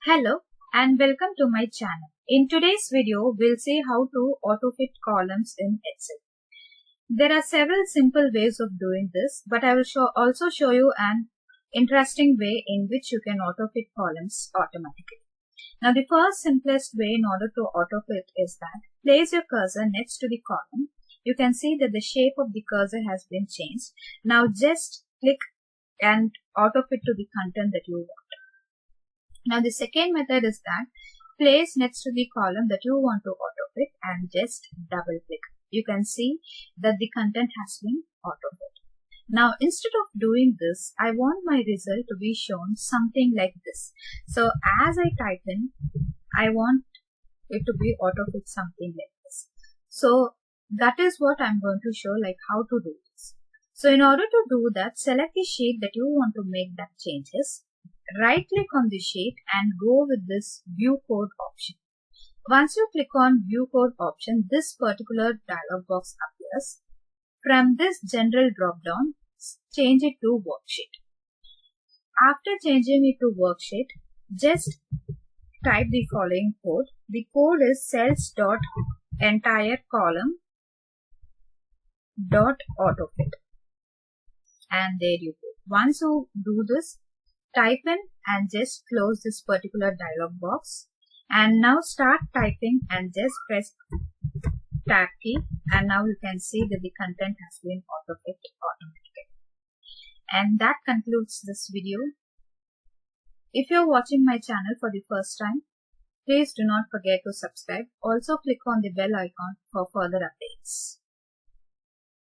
Hello and welcome to my channel. In today's video, we'll see how to autofit columns in Excel. There are several simple ways of doing this, but I will also show you an interesting way in which you can autofit columns automatically. Now, the first simplest way in order to autofit is that place your cursor next to the column. You can see that the shape of the cursor has been changed. Now, just click and autofit to the content that you want. Now, the second method is that place next to the column that you want to autofit and just double click. You can see that the content has been autofit. Now, instead of doing this, I want my result to be shown something like this. So, as I type in, I want it to be autofit something like this. So, that is what I'm going to show, like how to do this. So, in order to do that, select the sheet that you want to make that changes. Right click on the sheet and go with this view code option. Once you click on view code option, this particular dialog box appears. From this general drop down, change it to worksheet. After changing it to worksheet, just type the following code. The code is cells.entirecolumn.autofit. And there you go. Once you do this, type in and just close this particular dialog box, and now start typing and just press tab key, and now you can see that the content has been autofit automatically. And that concludes this video. If you are watching my channel for the first time, please do not forget to subscribe. Also click on the bell icon for further updates.